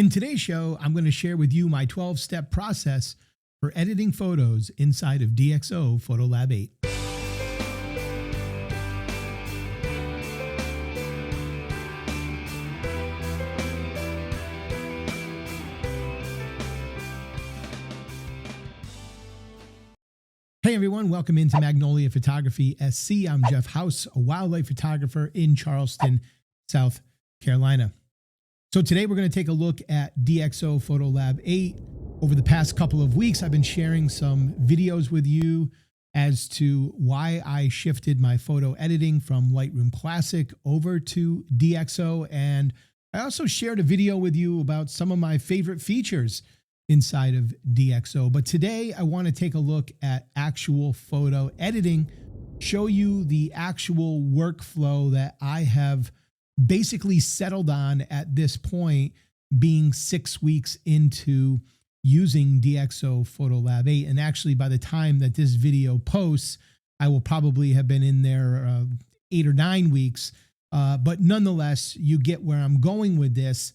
In today's show, I'm going to share with you my 12-step process for editing photos inside of DxO Photolab 8. Hey everyone, welcome into Magnolia Photography SC. I'm Jeff House, a wildlife photographer in Charleston, South Carolina. So today we're going to take a look at DxO Photolab 8. Over the past couple of weeks, I've been sharing some videos with you as to why I shifted my photo editing from Lightroom Classic over to DxO. And I also shared a video with you about some of my favorite features inside of DxO. But today I want to take a look at actual photo editing, show you the actual workflow that I have basically settled on at this point, being 6 weeks into using DxO Photolab 8. And actually, by the time that this video posts, I will probably have been in there 8 or 9 weeks. But nonetheless, you get where I'm going with this.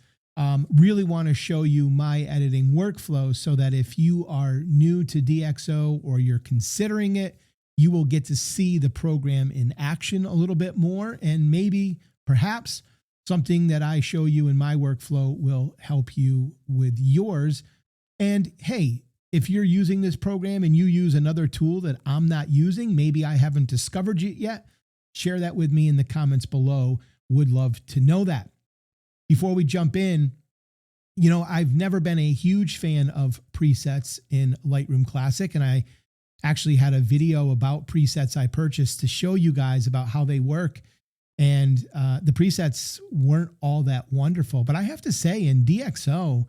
Really want to show you my editing workflow so that if you are new to DxO or you're considering it, you will get to see the program in action a little bit more, and maybe perhaps something that I show you in my workflow will help you with yours. And hey, if you're using this program and you use another tool that I'm not using, maybe I haven't discovered it yet, share that with me in the comments below. Would love to know that. Before we jump in, you know, I've never been a huge fan of presets in Lightroom Classic, and I actually had a video about presets I purchased to show you guys about how they work. And the presets weren't all that wonderful. But I have to say, in DxO,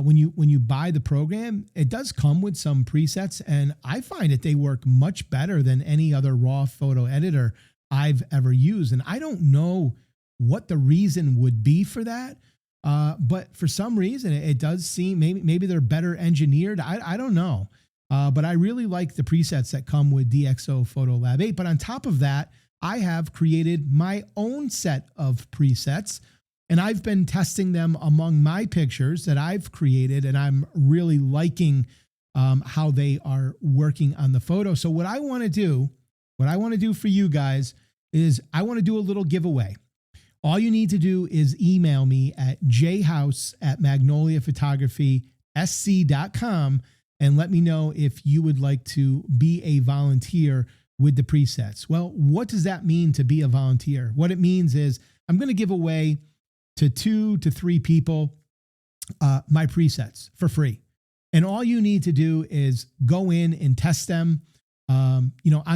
when you buy the program, it does come with some presets, and I find that they work much better than any other raw photo editor I've ever used. And I don't know what the reason would be for that, but for some reason it does seem maybe they're better engineered. I don't know, but I really like the presets that come with DxO Photolab 8. But on top of that, I have created my own set of presets, and I've been testing them among my pictures that I've created, and I'm really liking how they are working on the photo. So what I want to do for you guys is I want to do a little giveaway. All you need to do is email me at jhouse@magnoliaphotographysc.com and let me know if you would like to be a volunteer with the presets. Well, what does that mean to be a volunteer? What it means is I'm going to give away to 2 to 3 people my presets for free. And all you need to do is go in and test them, on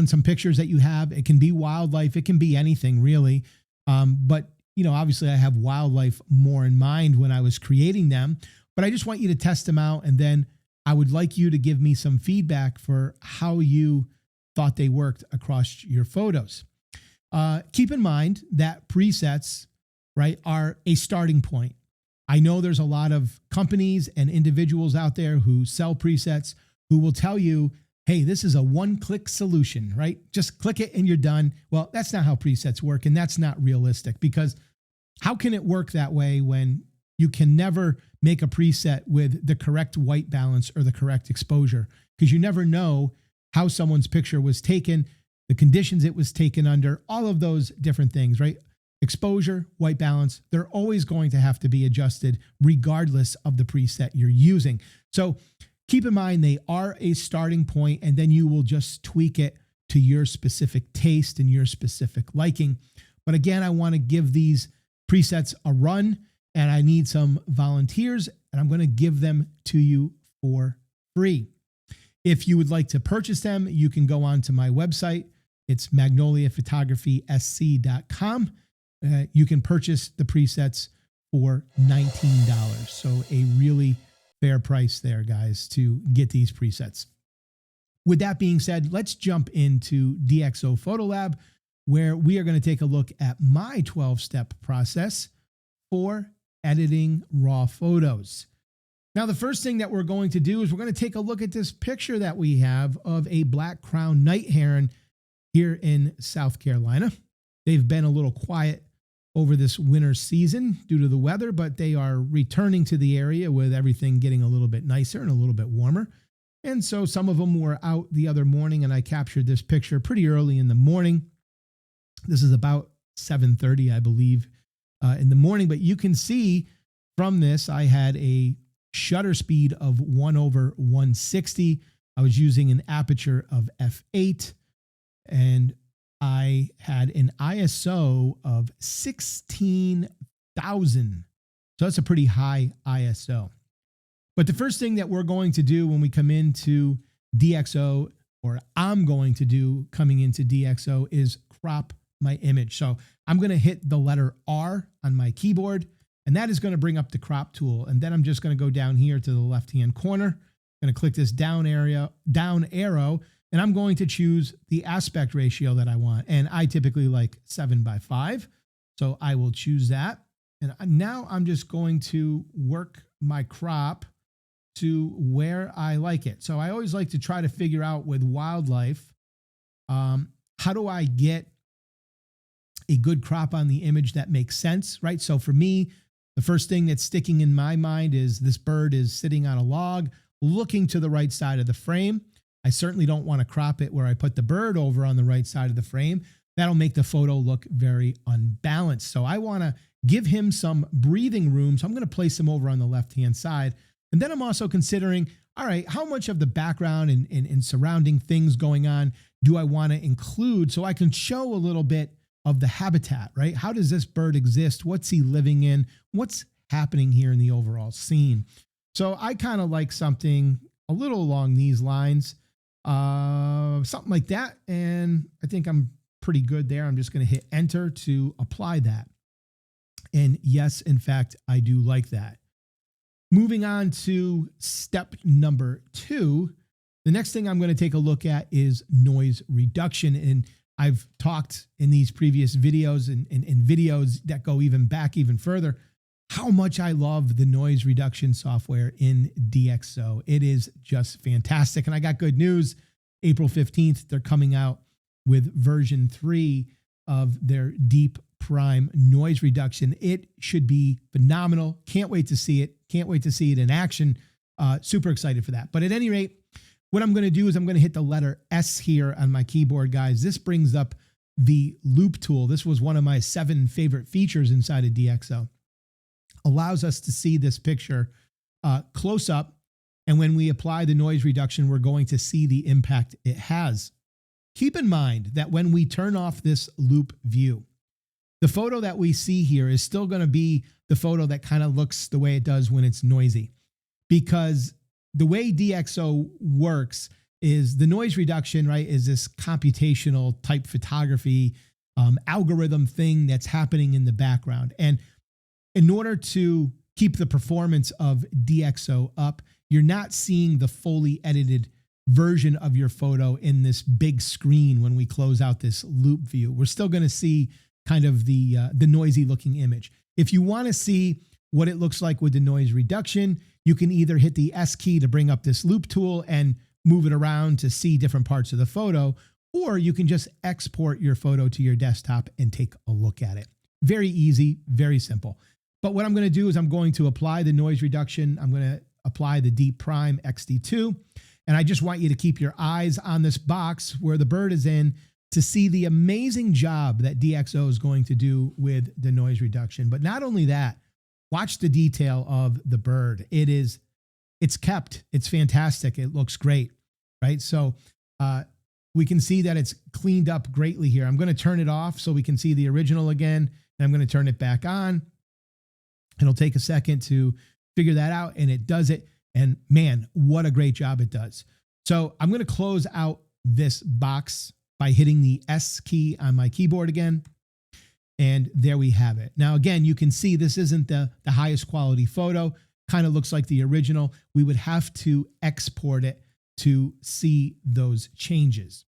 some pictures that you have. It can be wildlife. It can be anything really. But obviously I have wildlife more in mind when I was creating them, but I just want you to test them out. And then I would like you to give me some feedback for how you thought they worked across your photos. Keep in mind that presets, right, are a starting point. I know there's a lot of companies and individuals out there who sell presets who will tell you, hey, this is a one-click solution, right? Just click it and you're done. Well, that's not how presets work, and that's not realistic, because how can it work that way when you can never make a preset with the correct white balance or the correct exposure? Because you never know how someone's picture was taken, the conditions it was taken under, all of those different things, right? Exposure, white balance, they're always going to have to be adjusted regardless of the preset you're using. So keep in mind, they are a starting point, and then you will just tweak it to your specific taste and your specific liking. But again, I want to give these presets a run, and I need some volunteers, and I'm going to give them to you for free. If you would like to purchase them, you can go on to my website. It's magnoliaphotographysc.com. You can purchase the presets for $19. So a really fair price there, guys, to get these presets. With that being said, let's jump into DxO Photolab, where we are going to take a look at my 12-step process for editing raw photos. Now, the first thing that we're going to do is we're going to take a look at this picture that we have of a black crowned night heron here in South Carolina. They've been a little quiet over this winter season due to the weather, but they are returning to the area with everything getting a little bit nicer and a little bit warmer. And so some of them were out the other morning, and I captured this picture pretty early in the morning. This is about 7:30, I believe, in the morning. But you can see from this, I had a shutter speed of 1/160. I was using an aperture of f8, and I had an ISO of 16,000. So that's a pretty high ISO. But the first thing that we're going to do when we come into DxO, or I'm going to do coming into DxO, is crop my image. So I'm going to hit the letter R on my keyboard, and that is going to bring up the crop tool. And then I'm just going to go down here to the left-hand corner. I'm going to click this down arrow, and I'm going to choose the aspect ratio that I want. And I typically like 7:5. So I will choose that. And now I'm just going to work my crop to where I like it. So I always like to try to figure out with wildlife, how do I get a good crop on the image that makes sense, right? So for me, the first thing that's sticking in my mind is this bird is sitting on a log, looking to the right side of the frame. I certainly don't want to crop it where I put the bird over on the right side of the frame. That'll make the photo look very unbalanced. So I want to give him some breathing room. So I'm going to place him over on the left-hand side. And then I'm also considering, all right, how much of the background and surrounding things going on do I want to include so I can show a little bit of the habitat, right? How does this bird exist? What's he living in? What's happening here in the overall scene? So I kind of like something a little along these lines, something like that. And I think I'm pretty good there. I'm just going to hit enter to apply that. And yes, in fact, I do like that. Moving on to step number 2, the next thing I'm going to take a look at is noise reduction. And I've talked in these previous videos and videos that go even further, how much I love the noise reduction software in DxO. It is just fantastic. And I got good news. April 15th, they're coming out with version 3 of their Deep Prime noise reduction. It should be phenomenal. Can't wait to see it. Can't wait to see it in action. Super excited for that. But at any rate, what I'm going to do is I'm going to hit the letter S here on my keyboard, guys. This brings up the loop tool. This was one of my 7 favorite features inside of DxO. Allows us to see this picture close up. And when we apply the noise reduction, we're going to see the impact it has. Keep in mind that when we turn off this loop view, the photo that we see here is still going to be the photo that kind of looks the way it does when it's noisy. Because the way DxO works is the noise reduction, right, is this computational type photography algorithm thing that's happening in the background. And in order to keep the performance of DxO up, you're not seeing the fully edited version of your photo in this big screen when we close out this loop view. We're still going to see kind of the noisy looking image. If you want to see what it looks like with the noise reduction, you can either hit the S key to bring up this loop tool and move it around to see different parts of the photo, or you can just export your photo to your desktop and take a look at it. Very easy, very simple. But what I'm going to do is I'm going to apply the noise reduction. I'm going to apply the Deep Prime XD2. And I just want you to keep your eyes on this box where the bird is in to see the amazing job that DxO is going to do with the noise reduction. But not only that, watch the detail of the bird. It's kept. It's fantastic. It looks great, right? So we can see that it's cleaned up greatly here. I'm going to turn it off so we can see the original again. And I'm going to turn it back on. It'll take a second to figure that out, and it does it. And man, what a great job it does. So I'm going to close out this box by hitting the S key on my keyboard again. And there we have it. Now, again, you can see this isn't the highest quality photo. Kind of looks like the original. We would have to export it to see those changes.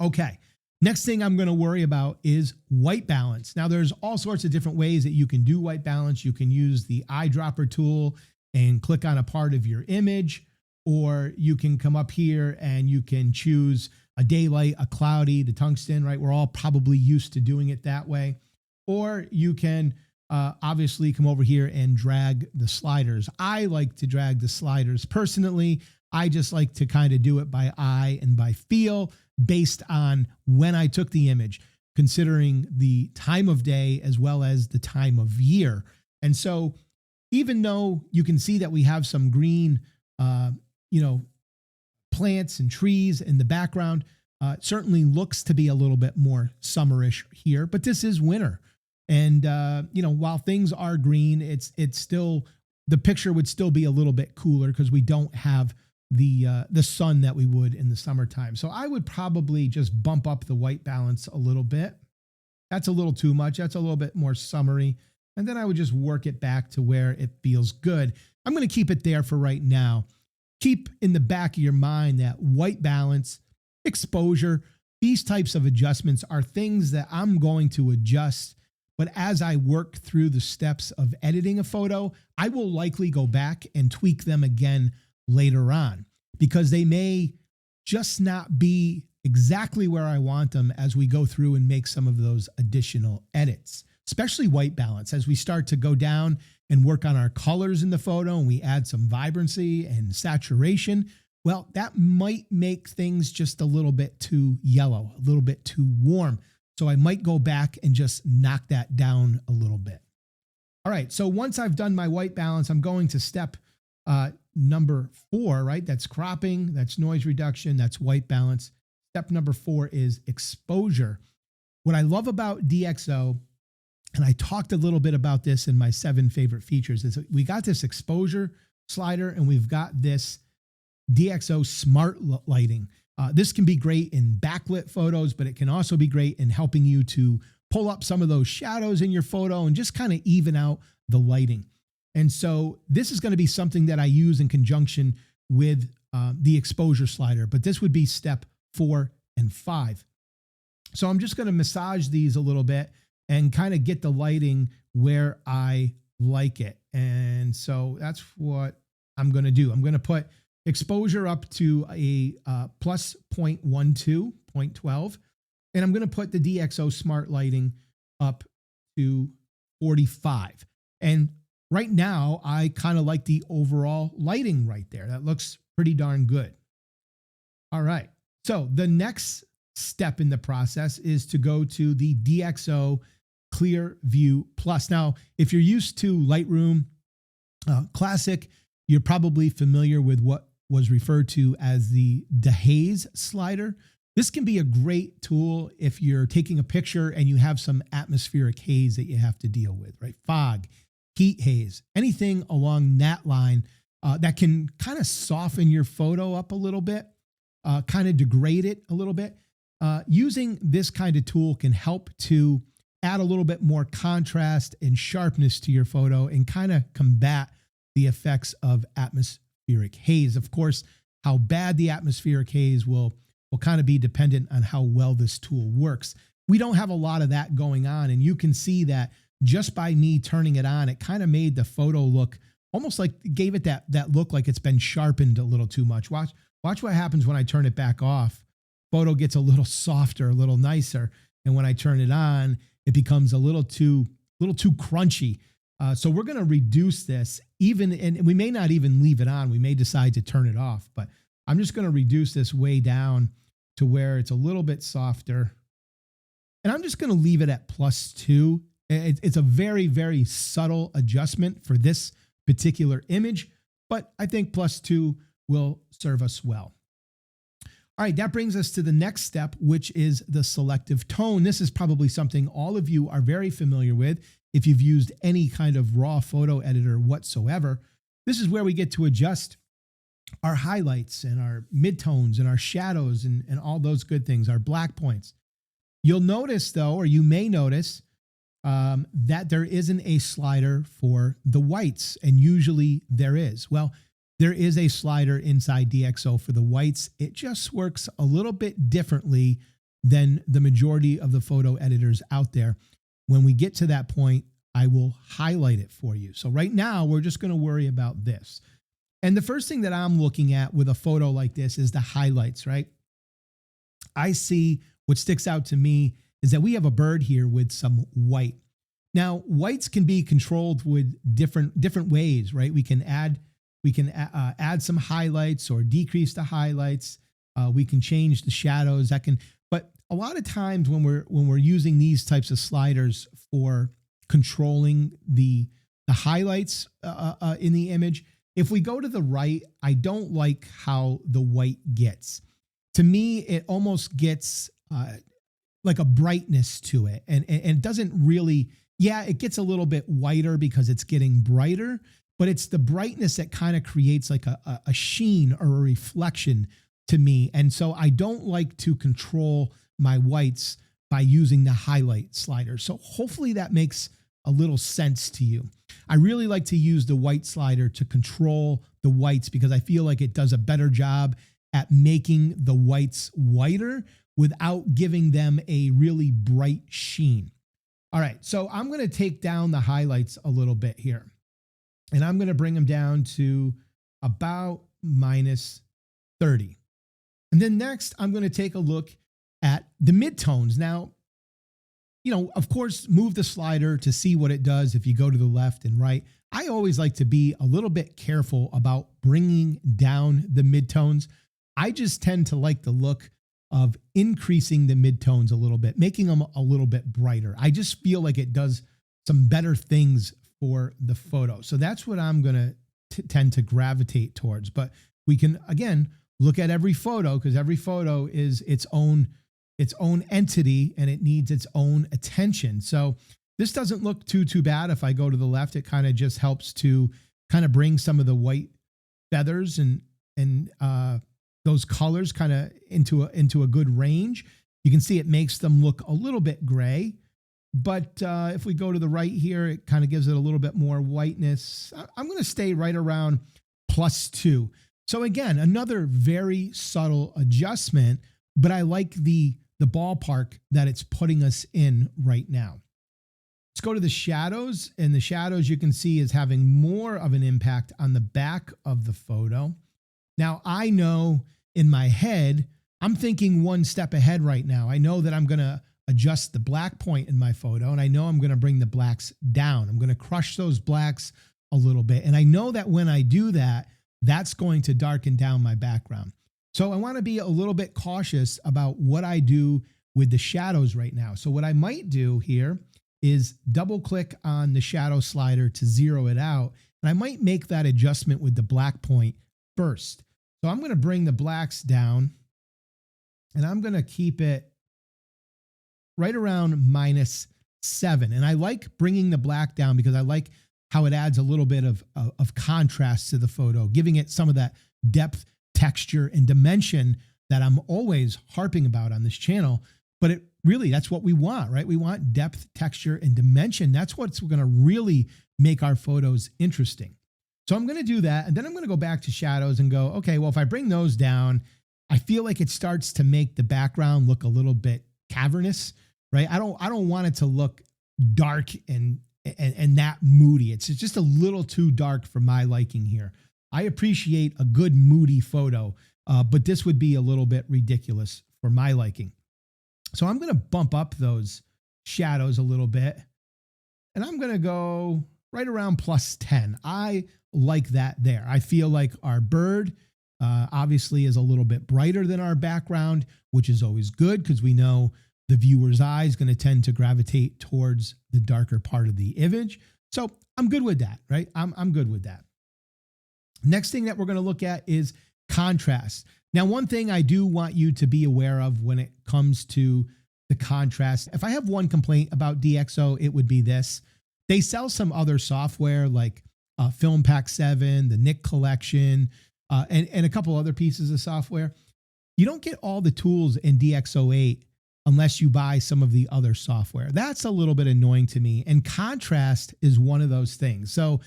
Okay. Next thing I'm going to worry about is white balance. Now, there's all sorts of different ways that you can do white balance. You can use the eyedropper tool and click on a part of your image, or you can come up here and you can choose a daylight, a cloudy, the tungsten, right? We're all probably used to doing it that way. or you can obviously come over here and drag the sliders. I like to drag the sliders personally. I just like to kind of do it by eye and by feel based on when I took the image, considering the time of day as well as the time of year. And so even though you can see that we have some green, plants and trees in the background, it certainly looks to be a little bit more summerish here, but this is winter. And, while things are green, it's still, the picture would still be a little bit cooler because we don't have the sun that we would in the summertime. So I would probably just bump up the white balance a little bit. That's a little too much. That's a little bit more summery. And then I would just work it back to where it feels good. I'm going to keep it there for right now. Keep in the back of your mind that white balance, exposure, these types of adjustments are things that I'm going to adjust. But as I work through the steps of editing a photo, I will likely go back and tweak them again later on because they may just not be exactly where I want them as we go through and make some of those additional edits, especially white balance. As we start to go down and work on our colors in the photo and we add some vibrancy and saturation, well, that might make things just a little bit too yellow, a little bit too warm. So I might go back and just knock that down a little bit. All right, so once I've done my white balance, I'm going to step number 4, right? That's cropping, that's noise reduction, that's white balance. Step number 4 is exposure. What I love about DxO, and I talked a little bit about this in my 7 favorite features, is we got this exposure slider and we've got this DxO smart lighting. This can be great in backlit photos, but it can also be great in helping you to pull up some of those shadows in your photo and just kind of even out the lighting. And so this is going to be something that I use in conjunction with the exposure slider, but this would be step 4 and 5. So I'm just going to massage these a little bit and kind of get the lighting where I like it. And so that's what I'm going to do. I'm going to put exposure up to a plus 0.12, 0.12. And I'm going to put the DxO smart lighting up to 45. And right now, I kind of like the overall lighting right there. That looks pretty darn good. All right. So the next step in the process is to go to the DxO Clear View Plus. Now, if you're used to Lightroom Classic, you're probably familiar with what was referred to as the dehaze slider. This can be a great tool if you're taking a picture and you have some atmospheric haze that you have to deal with, right? Fog, heat haze, anything along that line that can kind of soften your photo up a little bit, kind of degrade it a little bit. Using this kind of tool can help to add a little bit more contrast and sharpness to your photo and kind of combat the effects of atmospheric haze. Of course, how bad the atmospheric haze will kind of be dependent on how well this tool works. We don't have a lot of that going on, and you can see that just by me turning it on, it kind of made the photo look almost like, gave it that look like it's been sharpened a little too much. Watch what happens when I turn it back off. Photo gets a little softer, a little nicer, and when I turn it on, it becomes a little too crunchy. So we're going to reduce this and we may not even leave it on. We may decide to turn it off, but I'm just going to reduce this way down to where it's a little bit softer. And I'm just going to leave it at +2. It's a very, very subtle adjustment for this particular image, but I think +2 will serve us well. All right, that brings us to the next step, which is the selective tone. This is probably something all of you are very familiar with if you've used any kind of raw photo editor whatsoever. This is where we get to adjust our highlights and our midtones and our shadows and all those good things, our black points. You'll notice though, or you may notice that there isn't a slider for the whites, and usually there is. Well, there is a slider inside DxO for the whites. It just works a little bit differently than the majority of the photo editors out there. When we get to that point, I will highlight it for you. So right now, we're just going to worry about this. And the first thing that I'm looking at with a photo like this is the highlights, right? I see what sticks out to me is that we have a bird here with some white. Now, whites can be controlled with different ways, right? We can add some highlights or decrease the highlights. We can change the shadows. But a lot of times when we're using these types of sliders for controlling the highlights in the image, if we go to the right, I don't like how the white gets. To me, it almost gets like a brightness to it, and it doesn't really. Yeah, it gets a little bit whiter because it's getting brighter, but it's the brightness that kind of creates like a sheen or a reflection to me. And so I don't like to control my whites by using the highlight slider. So hopefully that makes a little sense to you. I really like to use the white slider to control the whites because I feel like it does a better job at making the whites whiter without giving them a really bright sheen. All right, so I'm going to take down the highlights a little bit here, and I'm going to bring them down to about -30. And then next, I'm going to take a look at the midtones. Now, of course, move the slider to see what it does if you go to the left and right. I always like to be a little bit careful about bringing down the midtones. I just tend to like the look of increasing the midtones a little bit, making them a little bit brighter. I just feel like it does some better things for the photo. So that's what I'm going to tend to gravitate towards. But we can, again, look at every photo because every photo is its own entity and it needs its own attention. So this doesn't look too bad. If I go to the left, it kind of just helps to kind of bring some of the white feathers and those colors kind of into a good range. You can see it makes them look a little bit gray, but if we go to the right here, it kind of gives it a little bit more whiteness. I'm going to stay right around +2. So again, another very subtle adjustment, but I like the ballpark that it's putting us in right now. Let's go to the shadows, and the shadows you can see is having more of an impact on the back of the photo. Now I know in my head, I'm thinking one step ahead right now. I know that I'm going to adjust the black point in my photo, and I know I'm going to bring the blacks down. I'm going to crush those blacks a little bit. And I know that when I do that, that's going to darken down my background. So I want to be a little bit cautious about what I do with the shadows right now. So what I might do here is double click on the shadow slider to zero it out. And I might make that adjustment with the black point first. So I'm going to bring the blacks down, and I'm going to keep it right around -7. And I like bringing the black down because I like how it adds a little bit of contrast to the photo, giving it some of that depth, texture, and dimension that I'm always harping about on this channel. But it really, that's what we want, right? We want depth, texture, and dimension. That's what's going to really make our photos interesting. So I'm going to do that. And then I'm going to go back to shadows and go, okay, well, if I bring those down, I feel like it starts to make the background look a little bit cavernous, right? I don't want it to look dark and that moody. It's just a little too dark for my liking here. I appreciate a good moody photo, but this would be a little bit ridiculous for my liking. So I'm going to bump up those shadows a little bit, and I'm going to go right around +10. I like that there. I feel like our bird obviously is a little bit brighter than our background, which is always good because we know the viewer's eye is going to tend to gravitate towards the darker part of the image. So I'm good with that, right? I'm good with that. Next thing that we're going to look at is contrast. Now, one thing I do want you to be aware of when it comes to the contrast, if I have one complaint about DxO, it would be this. They sell some other software like Film Pack 7, the Nick Collection, and a couple other pieces of software. You don't get all the tools in DxO 8 unless you buy some of the other software. That's a little bit annoying to me. And contrast is one of those things. So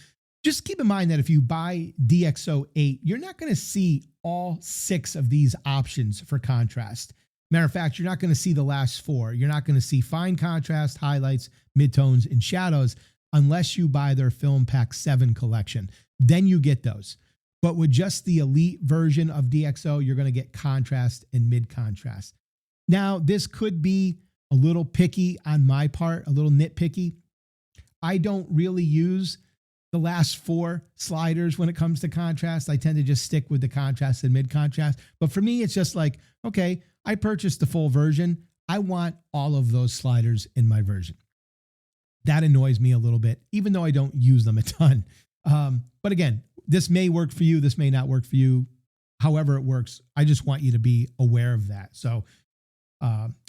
just keep in mind that if you buy DxO 8, you're not going to see all 6 of these options for contrast. Matter of fact, you're not going to see the last 4. You're not going to see fine contrast, highlights, midtones, and shadows unless you buy their Film Pack 7 collection. Then you get those. But with just the elite version of DxO, you're going to get contrast and mid contrast. Now, this could be a little picky on my part, a little nitpicky. I don't really use the last 4 sliders when it comes to contrast. I tend to just stick with the contrast and mid contrast. But for me, it's just like, okay, I purchased the full version. I want all of those sliders in my version. That annoys me a little bit, even though I don't use them a ton. But again, this may work for you. This may not work for you. However it works, I just want you to be aware of that. So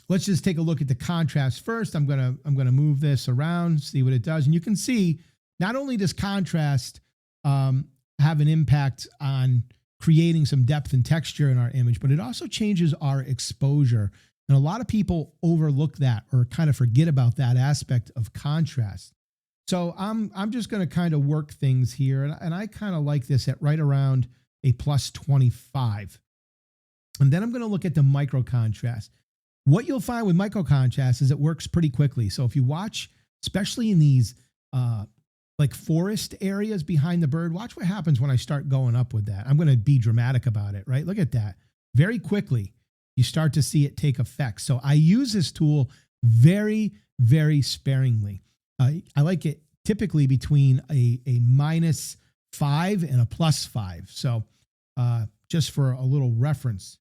let's just take a look at the contrast first. I'm gonna move this around, see what it does. And you can see not only does contrast have an impact on creating some depth and texture in our image, but it also changes our exposure. And a lot of people overlook that or kind of forget about that aspect of contrast. So I'm just going to kind of work things here. And I kind of like this at right around a plus 25. And then I'm going to look at the micro contrast. What you'll find with micro contrast is it works pretty quickly. So if you watch, especially in these like forest areas behind the bird, watch what happens when I start going up with that. I'm going to be dramatic about it, right? Look at that. Very quickly, you start to see it take effect. So I use this tool very, very sparingly. I like it typically between a -5 and a +5. So just for a little reference,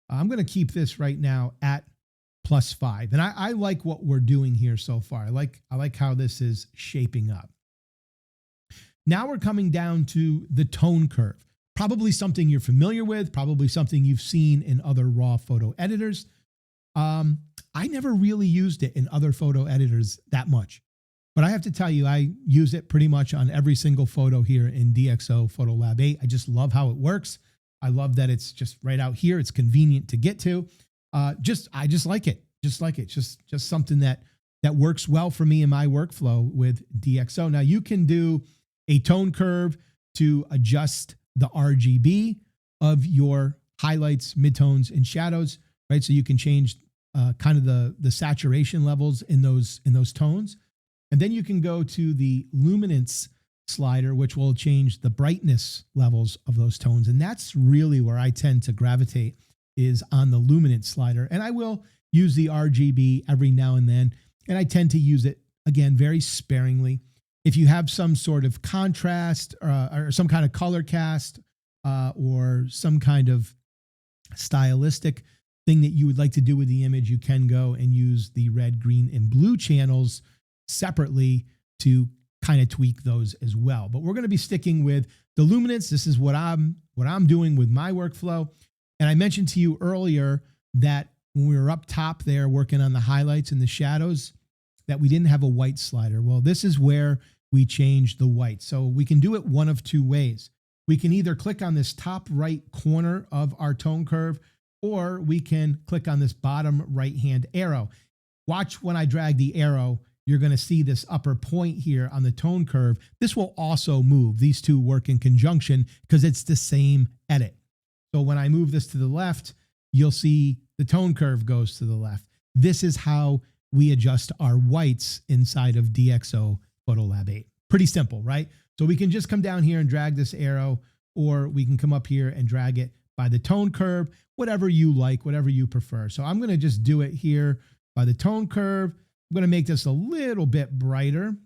I'm going to keep this right now at +5. And I like what we're doing here so far. I like how this is shaping up. Now we're coming down to the tone curve. Probably something you're familiar with, probably something you've seen in other raw photo editors. I never really used it in other photo editors that much. But I have to tell you, I use it pretty much on every single photo here in DxO Photolab 8. I just love how it works. I love that it's just right out here. It's convenient to get to. I just like it. Just something that works well for me in my workflow with DxO. Now you can do a tone curve to adjust the RGB of your highlights, midtones, and shadows, right? So you can change kind of the saturation levels in those tones. And then you can go to the luminance slider, which will change the brightness levels of those tones. And that's really where I tend to gravitate, is on the luminance slider. And I will use the RGB every now and then. And I tend to use it, again, very sparingly. If you have some sort of contrast or some kind of color cast or some kind of stylistic thing that you would like to do with the image, you can go and use the red, green, and blue channels separately to kind of tweak those as well. But we're going to be sticking with the luminance. This is what I'm doing with my workflow. And I mentioned to you earlier that when we were up top there working on the highlights and the shadows, that we didn't have a white slider. Well, this is where we change the white. So we can do it one of 2 ways. We can either click on this top right corner of our tone curve, or we can click on this bottom right-hand arrow. Watch when I drag the arrow, you're going to see this upper point here on the tone curve. This will also move. These two work in conjunction because it's the same edit. So when I move this to the left, you'll see the tone curve goes to the left. This is how we adjust our whites inside of DxO Photolab 8. Pretty simple, right? So we can just come down here and drag this arrow, or we can come up here and drag it by the tone curve, whatever you like, whatever you prefer. So I'm going to just do it here by the tone curve. I'm going to make this a little bit brighter,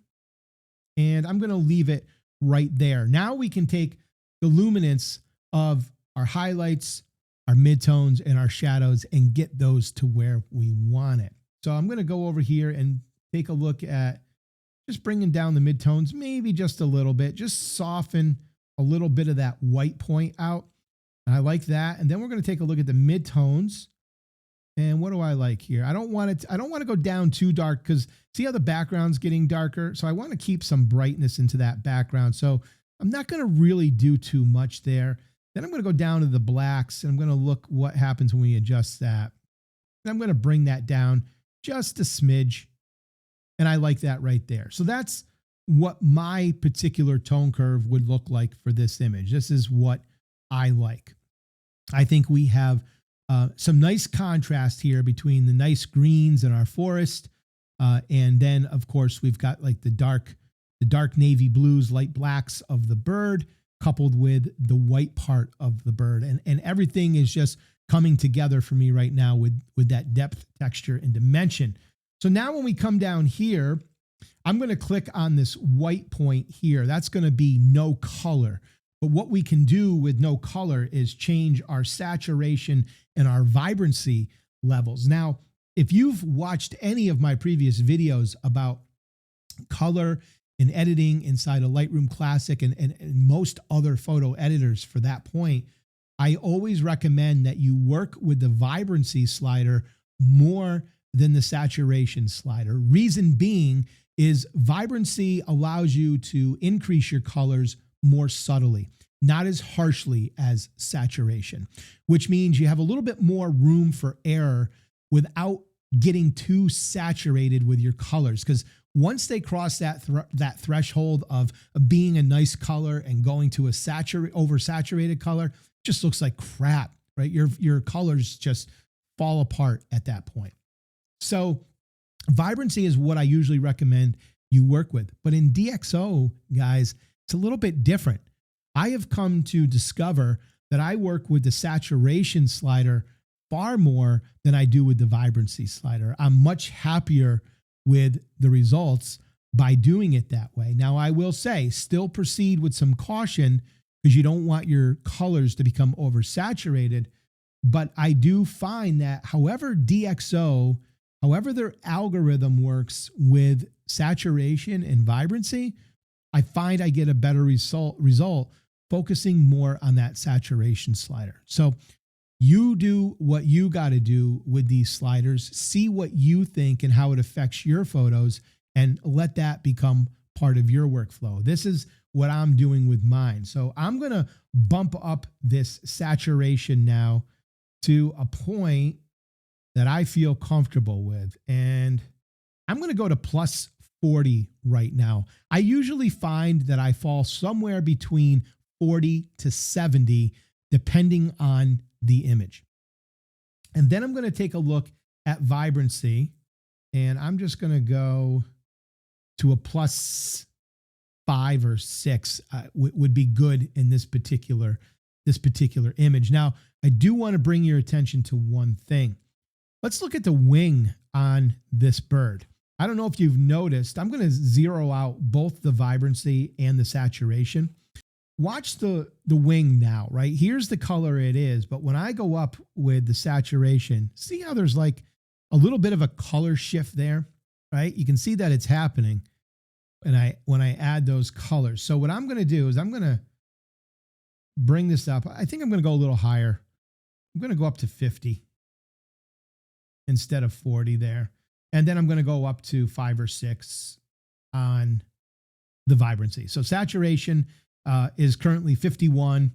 and I'm going to leave it right there. Now we can take the luminance of our highlights, our midtones, and our shadows and get those to where we want it. So I'm going to go over here and take a look at just bringing down the midtones, maybe just a little bit, just soften a little bit of that white point out. And I like that. And then we're going to take a look at the midtones. And what do I like here? I don't want to go down too dark, because see how the background's getting darker? So I want to keep some brightness into that background. So I'm not going to really do too much there. Then I'm going to go down to the blacks, and I'm going to look what happens when we adjust that. And I'm going to bring that down just a smidge. And I like that right there. So that's what my particular tone curve would look like for this image. This is what I like. I think we have some nice contrast here between the nice greens in our forest. And then, of course, we've got like the dark navy blues, light blacks of the bird, coupled with the white part of the bird. And everything is just coming together for me right now with that depth, texture, and dimension. So now when we come down here, I'm going to click on this white point here. That's going to be no color. But what we can do with no color is change our saturation and our vibrancy levels. Now, if you've watched any of my previous videos about color and editing inside of Lightroom Classic and most other photo editors for that point, I always recommend that you work with the vibrancy slider more than the saturation slider. Reason being is vibrancy allows you to increase your colors more subtly, not as harshly as saturation, which means you have a little bit more room for error without getting too saturated with your colors. Because once they cross that threshold of being a nice color and going to a oversaturated color, it just looks like crap, right? Your colors just fall apart at that point. So vibrancy is what I usually recommend you work with. But in DxO, guys, it's a little bit different. I have come to discover that I work with the saturation slider far more than I do with the vibrancy slider. I'm much happier with the results by doing it that way. Now, I will say, still proceed with some caution because you don't want your colors to become oversaturated. But I do find that however their algorithm works with saturation and vibrancy, I find I get a better result focusing more on that saturation slider. So you do what you got to do with these sliders, see what you think and how it affects your photos, and let that become part of your workflow. This is what I'm doing with mine. So I'm going to bump up this saturation now to a point that I feel comfortable with. And I'm going to go to plus 40 right now. I usually find that I fall somewhere between 40 to 70, depending on the image. And then I'm going to take a look at vibrancy, and I'm just going to go to a plus 5 or 6 would be good in this particular image. Now, I do want to bring your attention to one thing. Let's look at the wing on this bird. I don't know if you've noticed, I'm going to zero out both the vibrancy and the saturation. Watch the wing now, right? Here's the color it is, but when I go up with the saturation, see how there's like a little bit of a color shift there, right? You can see that it's happening when I add those colors. So what I'm going to do is I'm going to bring this up. I think I'm going to go a little higher. I'm going to go up to 50 instead of 40 there. And then I'm going to go up to 5 or 6 on the vibrancy. So saturation is currently 51.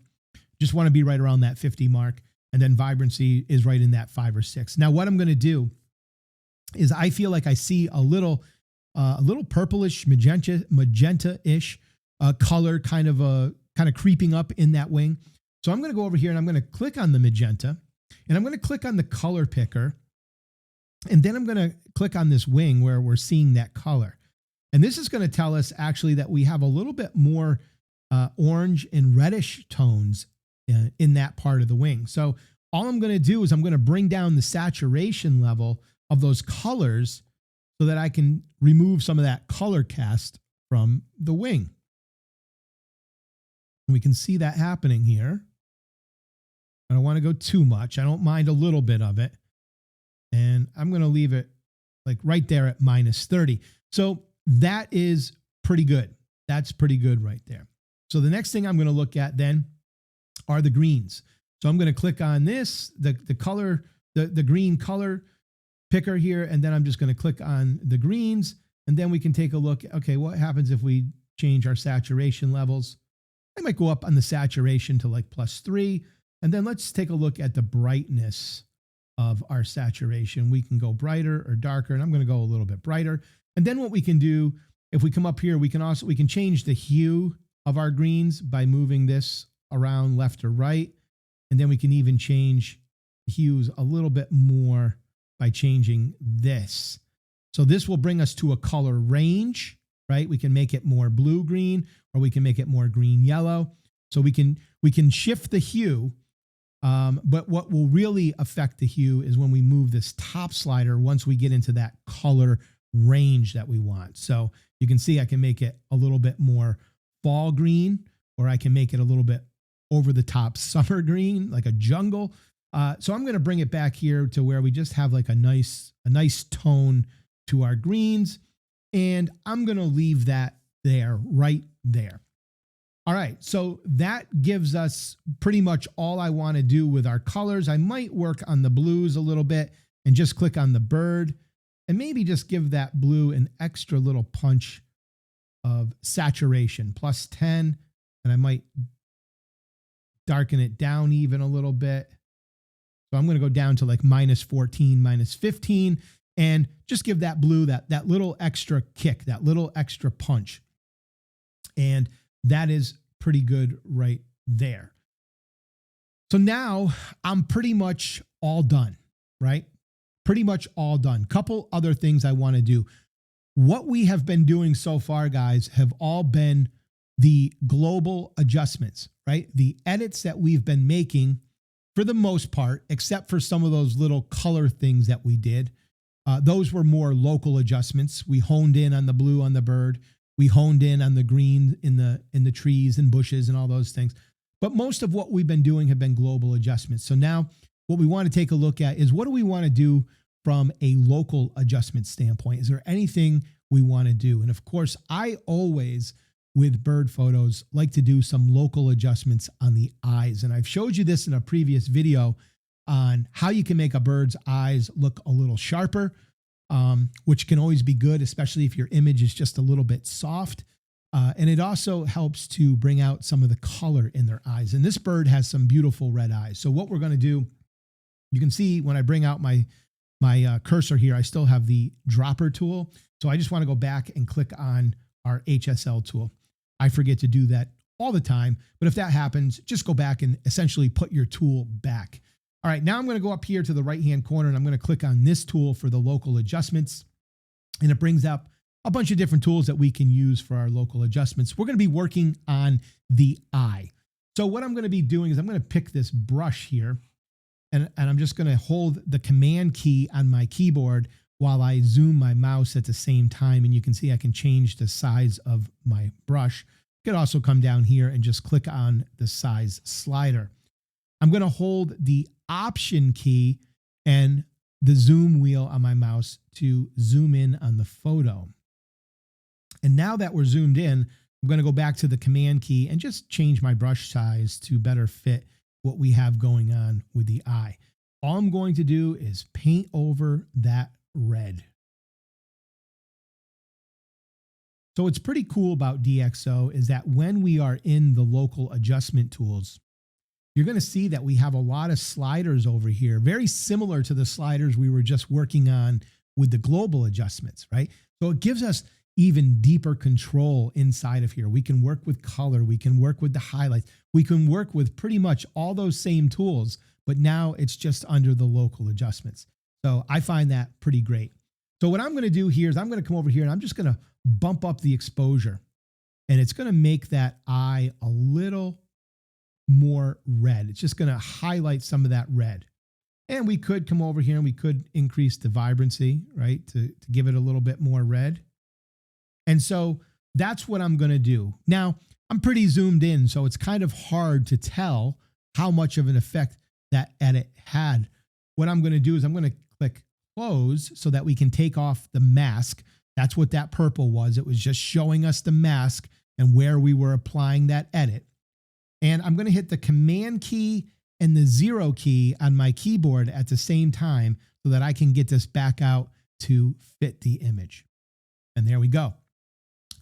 Just want to be right around that 50 mark. And then vibrancy is right in that 5 or 6. Now, what I'm going to do is I feel like I see a little purplish, magenta-ish color kind of creeping up in that wing. So I'm going to go over here and I'm going to click on the magenta, and I'm going to click on the color picker. And then I'm going to click on this wing where we're seeing that color. And this is going to tell us actually that we have a little bit more orange and reddish tones in that part of the wing. So all I'm going to do is I'm going to bring down the saturation level of those colors so that I can remove some of that color cast from the wing. And we can see that happening here. I don't want to go too much. I don't mind a little bit of it. And I'm going to leave it like right there at minus 30. So that is pretty good. That's pretty good right there. So the next thing I'm going to look at then are the greens. So I'm going to click on this, the green color picker here, and then I'm just going to click on the greens, and then we can take a look. Okay, what happens if we change our saturation levels? I might go up on the saturation to like plus 3, and then let's take a look at the brightness of our saturation. We can go brighter or darker, and I'm going to go a little bit brighter. And then what we can do, if we come up here, we can change the hue of our greens by moving this around left or right. And then we can even change hues a little bit more by changing this. So this will bring us to a color range, right? We can make it more blue-green, or we can make it more green-yellow. So we can shift the hue. But what will really affect the hue is when we move this top slider once we get into that color range that we want. So You can see I can make it a little bit more fall green, or I can make it a little bit over the top summer green, like a jungle. So I'm going to bring it back here to where we just have like a nice tone to our greens. And I'm going to leave that there, right there. All right, so that gives us pretty much all I want to do with our colors. I might work on the blues a little bit and just click on the bird and maybe just give that blue an extra little punch of saturation, +10, and I might darken it down even a little bit. So I'm going to go down to like -14, -15, and just give that blue that little extra kick, that little extra punch. And that is pretty good right there. So now I'm pretty much all done, right? Pretty much all done. Couple other things I want to do. What we have been doing so far, guys, have all been the global adjustments, right? The edits that we've been making for the most part, except for some of those little color things that we did. Those were more local adjustments. We honed in on the blue on the bird. We honed in on the green in the trees and bushes and all those things. But most of what we've been doing have been global adjustments. So now what we want to take a look at is, what do we want to do from a local adjustment standpoint? Is there anything we want to do? And of course, I always, with bird photos, like to do some local adjustments on the eyes. And I've showed you this in a previous video on how you can make a bird's eyes look a little sharper, which can always be good, especially if your image is just a little bit soft. And it also helps to bring out some of the color in their eyes. And this bird has some beautiful red eyes. So what we're going to do, you can see when I bring out my cursor here, I still have the dropper tool. So I just want to go back and click on our HSL tool. I forget to do that all the time, but if that happens, just go back and essentially put your tool back. All right, now I'm going to go up here to the right-hand corner and I'm going to click on this tool for the local adjustments. And it brings up a bunch of different tools that we can use for our local adjustments. We're going to be working on the eye. So what I'm going to be doing is I'm going to pick this brush here and I'm just going to hold the command key on my keyboard while I zoom my mouse at the same time. And you can see I can change the size of my brush. You could also come down here and just click on the size slider. I'm going to hold the Option key and the zoom wheel on my mouse to zoom in on the photo. And now that we're zoomed in, I'm going to go back to the command key and just change my brush size to better fit what we have going on with the eye. All I'm going to do is paint over that red. So what's pretty cool about DxO is that when we are in the local adjustment tools, you're going to see that we have a lot of sliders over here, very similar to the sliders we were just working on with the global adjustments, right? So it gives us even deeper control inside of here. We can work with color. We can work with the highlights. We can work with pretty much all those same tools, but now it's just under the local adjustments. So I find that pretty great. So what I'm going to do here is I'm going to come over here and I'm just going to bump up the exposure, and it's going to make that eye a little more red. It's just going to highlight some of that red. And we could come over here and we could increase the vibrancy, right, to give it a little bit more red. And so that's what I'm going to do. Now, I'm pretty zoomed in, so it's kind of hard to tell how much of an effect that edit had. What I'm going to do is I'm going to click close so that we can take off the mask. That's what that purple was. It was just showing us the mask and where we were applying that edit. And I'm going to hit the command key and the 0 key on my keyboard at the same time so that I can get this back out to fit the image. And there we go.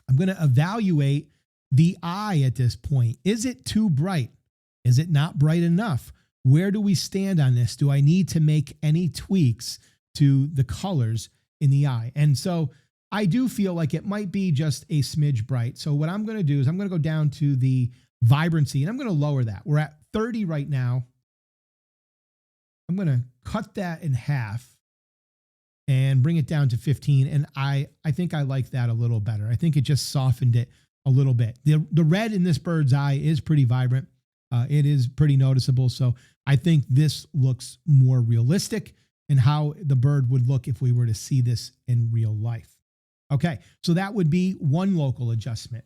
I'm going to evaluate the eye at this point. Is it too bright? Is it not bright enough? Where do we stand on this? Do I need to make any tweaks to the colors in the eye? And so I do feel like it might be just a smidge bright. So what I'm going to do is I'm going to go down to the vibrancy and I'm going to lower that. We're at 30 right now. I'm going to cut that in half and bring it down to 15. And I think I like that a little better. I think it just softened it a little bit. The red in this bird's eye is pretty vibrant. It is pretty noticeable. So I think this looks more realistic and how the bird would look if we were to see this in real life. Okay, so that would be one local adjustment.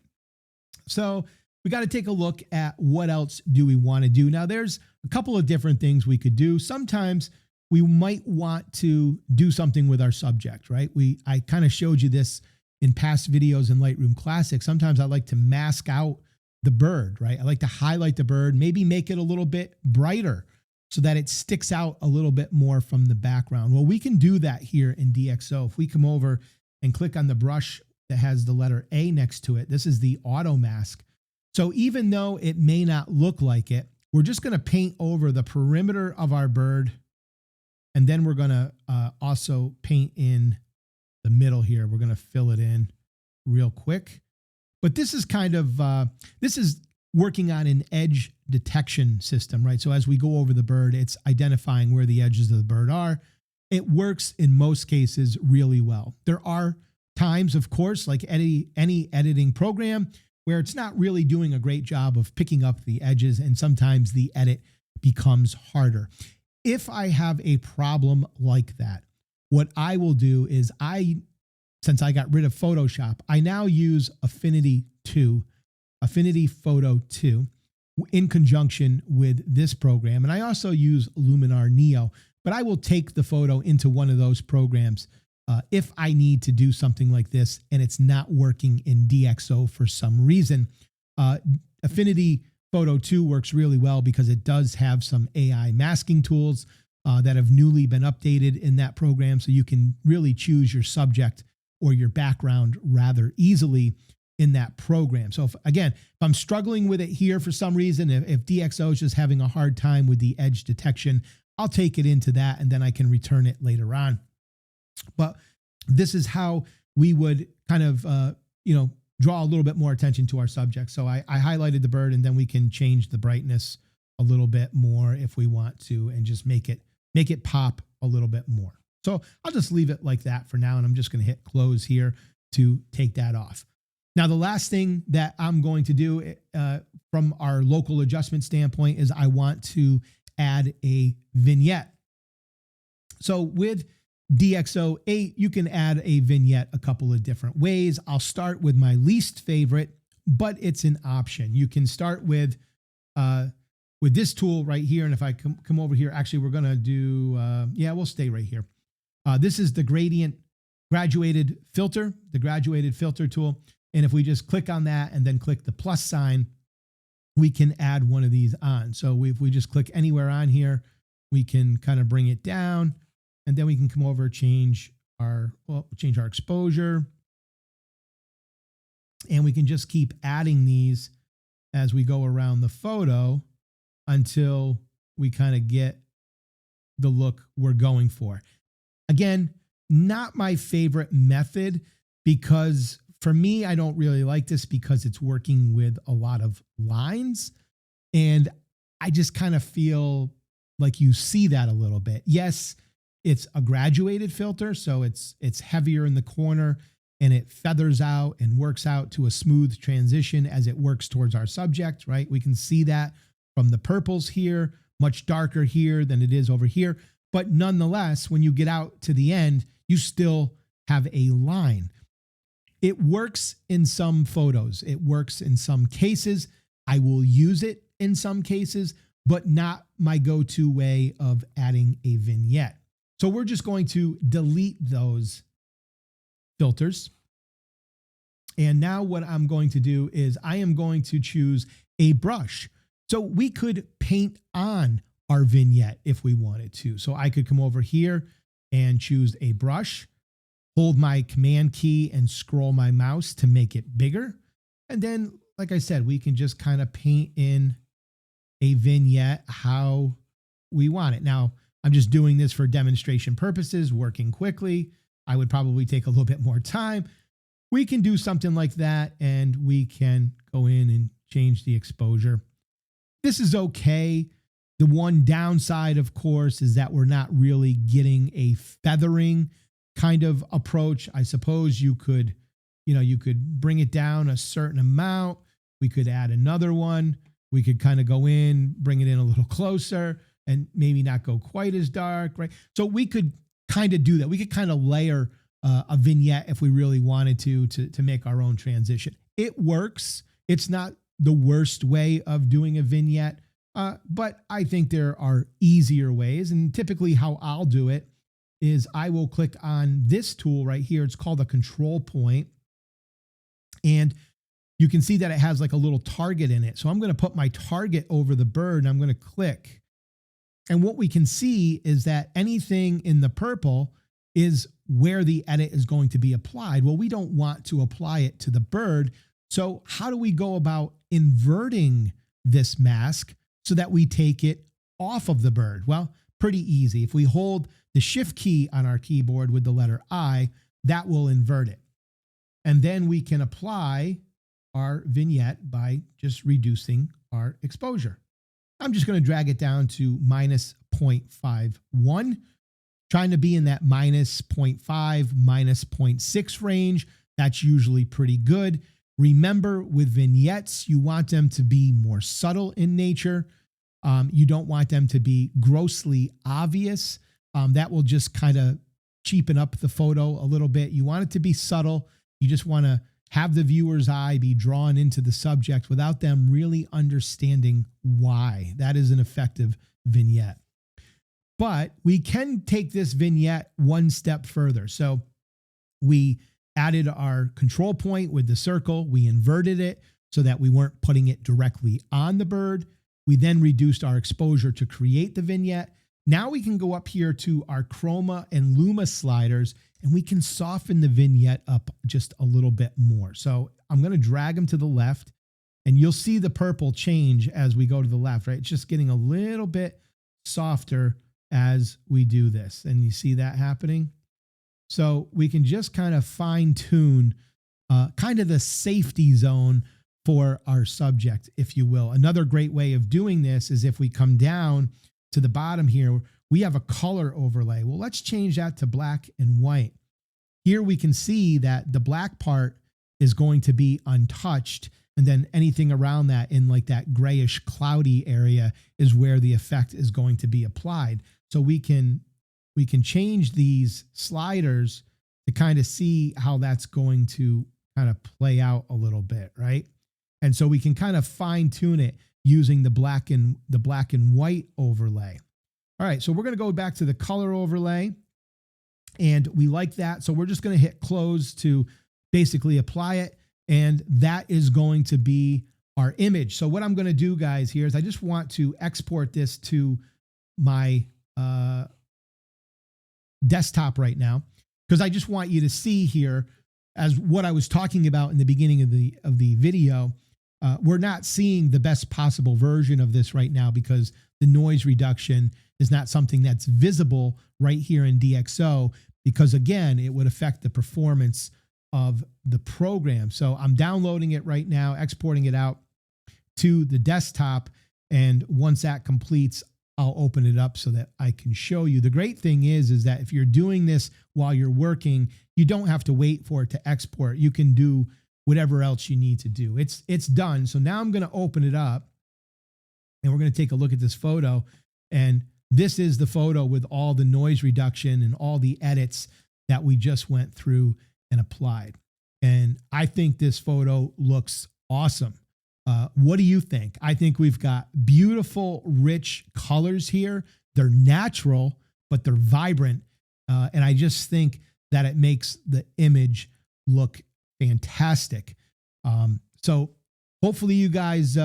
So we got to take a look at what else do we want to do. Now there's a couple of different things we could do. Sometimes we might want to do something with our subject, right? I kind of showed you this in past videos in Lightroom Classic. Sometimes I like to mask out the bird, right? I like to highlight the bird, maybe make it a little bit brighter so that it sticks out a little bit more from the background. Well, we can do that here in DxO. If we come over and click on the brush that has the letter A next to it, this is the auto mask. So even though it may not look like it, we're just going to paint over the perimeter of our bird. And then we're going to also paint in the middle here. We're going to fill it in real quick. But this is kind of, this is working on an edge detection system, right? So as we go over the bird, it's identifying where the edges of the bird are. It works in most cases really well. There are times, of course, like any editing program, where it's not really doing a great job of picking up the edges, and sometimes the edit becomes harder. If I have a problem like that, what I will do is since I got rid of Photoshop, I now use Affinity Photo 2 in conjunction with this program. And I also use Luminar Neo, but I will take the photo into one of those programs if I need to do something like this and it's not working in DxO for some reason. Affinity Photo 2 works really well because it does have some AI masking tools that have newly been updated in that program. So you can really choose your subject or your background rather easily in that program. So if I'm struggling with it here for some reason, if DxO is just having a hard time with the edge detection, I'll take it into that and then I can return it later on. But this is how we would kind of, draw a little bit more attention to our subject. So I highlighted the bird, and then we can change the brightness a little bit more if we want to, and just make it pop a little bit more. So I'll just leave it like that for now. And I'm just going to hit close here to take that off. Now, the last thing that I'm going to do from our local adjustment standpoint is I want to add a vignette. So with DxO 8, you can add a vignette a couple of different ways. I'll start with my least favorite, but it's an option. You can start with this tool right here. And if I come over here, actually, we're going to do, we'll stay right here. This is the graduated filter tool. And if we just click on that and then click the plus sign, we can add one of these on. So if we just click anywhere on here, we can kind of bring it down. And then we can come over, change our exposure. And we can just keep adding these as we go around the photo until we kind of get the look we're going for. Again, not my favorite method, because for me, I don't really like this because it's working with a lot of lines. And I just kind of feel like you see that a little bit. Yes, it's a graduated filter, so it's heavier in the corner and it feathers out and works out to a smooth transition as it works towards our subject, right? We can see that from the purples here, much darker here than it is over here. But nonetheless, when you get out to the end, you still have a line. It works in some photos. It works in some cases. I will use it in some cases, but not my go-to way of adding a vignette. So we're just going to delete those filters. And now what I'm going to do is I am going to choose a brush. So we could paint on our vignette if we wanted to. So I could come over here and choose a brush, hold my command key and scroll my mouse to make it bigger. And then, like I said, we can just kind of paint in a vignette how we want it. Now, I'm just doing this for demonstration purposes, working quickly. I would probably take a little bit more time. We can do something like that, and we can go in and change the exposure. This is okay. The one downside, of course, is that we're not really getting a feathering kind of approach. I suppose you could bring it down a certain amount. We could add another one. We could kind of go in, bring it in a little closer, and maybe not go quite as dark, right? So we could kind of do that. We could kind of layer a vignette if we really wanted to make our own transition. It works. It's not the worst way of doing a vignette, but I think there are easier ways. And typically how I'll do it is I will click on this tool right here. It's called a control point. And you can see that it has like a little target in it. So I'm going to put my target over the bird and I'm going to click. And what we can see is that anything in the purple is where the edit is going to be applied. Well, we don't want to apply it to the bird. So how do we go about inverting this mask so that we take it off of the bird? Well, pretty easy. If we hold the shift key on our keyboard with the letter I, that will invert it. And then we can apply our vignette by just reducing our exposure. I'm just going to drag it down to minus 0.51, trying to be in that minus 0.5, minus 0.6 range. That's usually pretty good. Remember, with vignettes, you want them to be more subtle in nature. You don't want them to be grossly obvious. That will just kind of cheapen up the photo a little bit. You want it to be subtle. You just want to have the viewer's eye be drawn into the subject without them really understanding why. That is an effective vignette. But we can take this vignette one step further. So we added our control point with the circle. We inverted it so that we weren't putting it directly on the bird. We then reduced our exposure to create the vignette. Now we can go up here to our chroma and luma sliders and we can soften the vignette up just a little bit more. So I'm going to drag them to the left and you'll see the purple change as we go to the left, right? It's just getting a little bit softer as we do this. And you see that happening? So we can just kind of fine tune kind of the safety zone for our subject, if you will. Another great way of doing this is if we come down to the bottom here, we have a color overlay. Well, let's change that to black and white. Here we can see that the black part is going to be untouched. And then anything around that in like that grayish cloudy area is where the effect is going to be applied. So we can change these sliders to kind of see how that's going to kind of play out a little bit, right? And so we can kind of fine tune it using the black and white overlay. All right, so we're going to go back to the color overlay and we like that. So we're just going to hit close to basically apply it. And that is going to be our image. So what I'm going to do, guys, here is I just want to export this to my desktop right now, because I just want you to see here as what I was talking about in the beginning of the video. We're not seeing the best possible version of this right now because the noise reduction is not something that's visible right here in DxO, because again, it would affect the performance of the program. So I'm downloading it right now, exporting it out to the desktop. And once that completes, I'll open it up so that I can show you. The great thing is that if you're doing this while you're working, you don't have to wait for it to export. You can do whatever else you need to do. It's done. So now I'm going to open it up and we're going to take a look at this photo. And this is the photo with all the noise reduction and all the edits that we just went through and applied. And I think this photo looks awesome. What do you think? I think we've got beautiful, rich colors here. They're natural, but they're vibrant. And I just think that it makes the image look fantastic. So hopefully you guys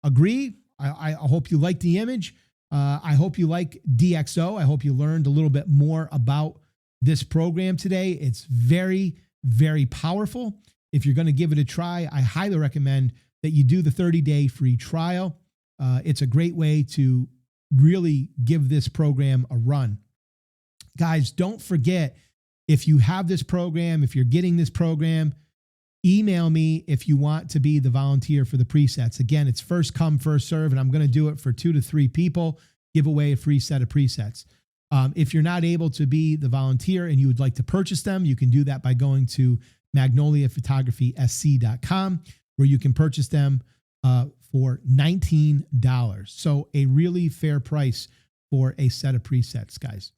agree. I hope you like the image. I hope you like DxO. I hope you learned a little bit more about this program today. It's very, very powerful. If you're going to give it a try, I highly recommend that you do the 30-day free trial. It's a great way to really give this program a run. Guys, don't forget, if you have this program, if you're getting this program, email me if you want to be the volunteer for the presets. Again, it's first come, first serve, and I'm going to do it for 2 to 3 people, give away a free set of presets. If you're not able to be the volunteer and you would like to purchase them, you can do that by going to magnoliaphotographysc.com, where you can purchase them for $19. So a really fair price for a set of presets, guys.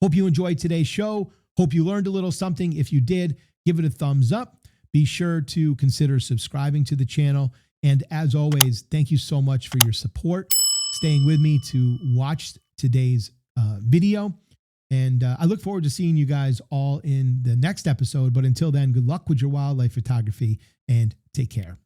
Hope you enjoyed today's show. Hope you learned a little something. If you did, give it a thumbs up. Be sure to consider subscribing to the channel. And as always, thank you so much for your support, staying with me to watch today's video. And I look forward to seeing you guys all in the next episode. But until then, good luck with your wildlife photography and take care.